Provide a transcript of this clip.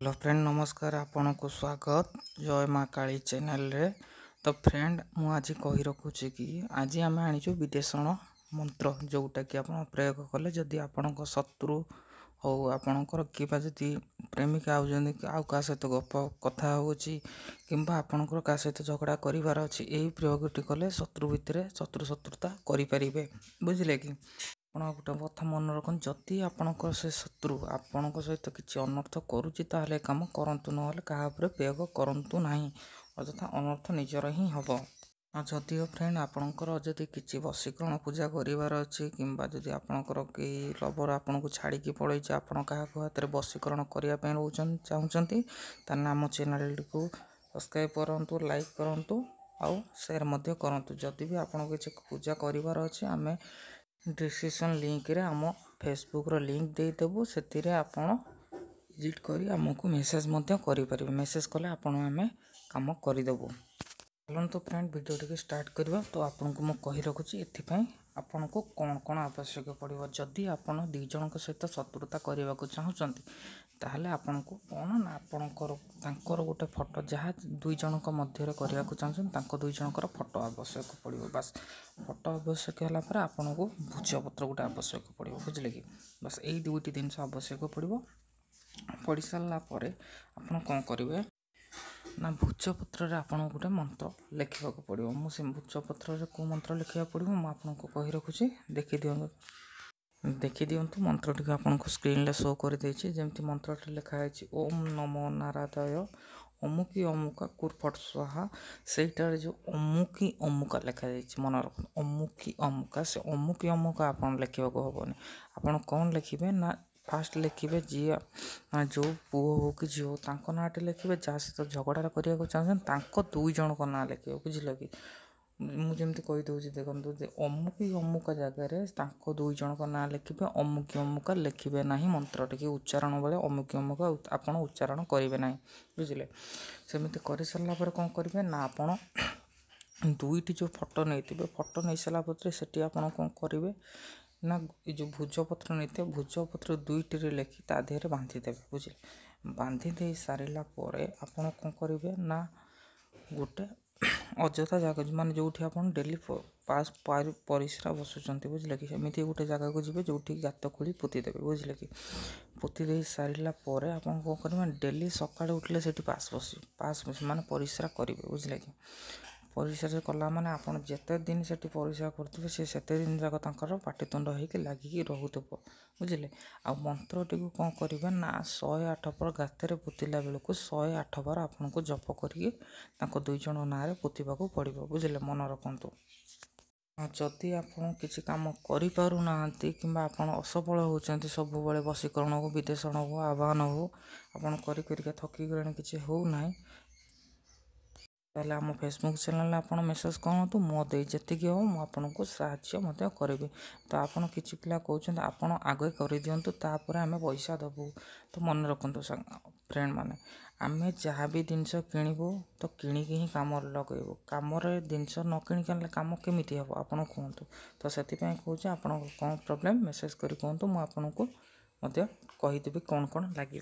Hello friend नमस्कार आपण को स्वागत जय माँ काली चैनल रे। तो फ्रेंड मु आज कही रखुची कि आज आम आनीचु विदेशण मंत्र जोटा कि आप प्रयोग कले जदि आपण शत्रु हो आपणकर किबा जदि प्रेमिका आउ का सहित गप कथा होची किंबा आपणकर का सहित झगड़ा करिवार अछि एही प्रयोगटी कले शत्रु भितर शत्रुता करि परिबे बुझिले कि ଆପଣ ଗୋଟେ କଥା ମନେ ରଖନ୍ତୁ ଯଦି ଆପଣଙ୍କର ସେ ଶତ୍ରୁ ଆପଣଙ୍କ ସହିତ କିଛି ଅନର୍ଥ କରୁଛି ତାହେଲେ କାମ କରନ୍ତୁ ନହେଲେ କାହା ଉପରେ ପ୍ରୟୋଗ କରନ୍ତୁ ନାହିଁ ଅଯଥା ଅନର୍ଥ ନିଜର ହିଁ ହେବ। ଆଉ ଯଦିଓ ଫ୍ରେଣ୍ଡ ଆପଣଙ୍କର ଯଦି କିଛି ବଶୀକରଣ ପୂଜା କରିବାର ଅଛି କିମ୍ବା ଯଦି ଆପଣଙ୍କର କେହି ଲଭର ଆପଣଙ୍କୁ ଛାଡ଼ିକି ପଳେଇଛି ଆପଣ କାହାକୁ ହାତରେ ବଶୀକରଣ କରିବା ପାଇଁ ଚାହୁଁଛନ୍ତି ତାହେଲେ ଆମ ଚ୍ୟାନେଲଟିକୁ ସବସ୍କ୍ରାଇବ୍ କରନ୍ତୁ, ଲାଇକ୍ କରନ୍ତୁ ଆଉ ସେୟାର ମଧ୍ୟ କରନ୍ତୁ। ଯଦି ବି ଆପଣଙ୍କୁ କିଛି ପୂଜା କରିବାର ଅଛି ଆମେ डिस्क्रिप्शन लिंक रे आम फेसबुक रो लिंक देदेबू से आपण विजिट करी आमको मेसेज मध्य करें मेसेज कले आपण आम कम करदेबू। चलो तो फ्रेंड वीडियो टी स्टार्ट करवा। तो आपन को मुझे कही रखुची एथिपाई आपन को कौन कौन आवश्यक पड़ो जदि आपन दी जन सहित शत्रुता करने को चाहते ताहले आपन को कौन ना आपणकर गोटे फोटो जहाँ दुई जन मध्य करने को चाहते दुई जनकर फोटो आवश्यक पड़ो बास फोटो आवश्यक है आपन को भूजपत्र गोटे आवश्यक पड़ो बुझे कि बस यही दुईटी जिनस आवश्यक पड़ो पड़ सारापर आप कौन करेंगे ना भूजपत्र आपन गोटे मंत्र लिखा पड़ो मुझे भूजपत्र को मंत्र लिखा पड़ो मुझे कही रखुची देखी दिंतु मंत्र टी आपको स्क्रीन शो कर जमी मंत्र लिखाई ओम नमो नारायण अमुकी अमुका कुरफट स्वाहा सेटार जो अमुकी अमुका लिखाई मन रख अमुकी अमुका से अमुकी अमुका आप लिखा हेनी आपड़ कौन लिखे ना फास्ट लिखे जी जो पुओ हो कि झील हो तांको नाटी लिखे जहाँ सहित झगड़ा करने को चाहते दुई जन ना लिखे बुझल कि मुझे कहीदे देखो अमुकी अमुका जगह दुई जन ना लिखे अमुकी अमुका लिखे ना मंत्र टी उच्चारण बेले अमुकी अमुका आपड़ उच्चारण करेंगे ना बुझे सेमती कर सारापर कौन करेंगे ना आपण दुईटी जो फोटो नहीं फोटो नहीं सारापर से आपड़ कौन करेंगे ना ये जो भूजपत्र नहीं भूजपत्र दुईटी लिखि ता देहरे बांधिदेवे बुझे बांधी दे सारा आपड़ कौन करेंगे ना गोटे अଯଥା जगह माने जो आप डेली पास परिश्रा बसुँच बुझे कि सेमती गोटे जगह को जी जो गात खोली पोतीदेवे बुझे कि पोती दे सारापर आप कौन करेंगे डेली सकाଳେ उठले से पास माने परिश्रा करेंगे बुझे कि परिश्रा कला माने आपन जेते दिन से परिश्रा करते से दिन जाक पाटितुंड होकर लगिकी रोथुब बुझे आ मंत्र टी कौन करेंगे ना 108 पर गाते पोतिला बेलू 108 बार आपन को जप करके दुई जन ना पोतीबा पड़ो बुझे मन रखु। जदि आप किसी कम करना कि असफल होती सब बशीकरण हो विदेशण हो आह्वान हो आप थकी गले किसी होना आम फेसबुक चैनल आप मेसेज करूँ मो दे जी हो मुझको साहय करी तो आपड़ कि पिला कहते आप आगे कर दिंतु तापर आम पैसा दबू। तो मन रखु फ्रेंड माने आम जहाँ भी जिनस किणु तो किणिकी ही कम लगेबू कम जिनस न किणिक कम केमी हम आपड़ कहतु तो से कहूँ आप कौन प्रोब्लेम मेसेज कर कहतु मुझे कहीदेवी कौन कौन लगे।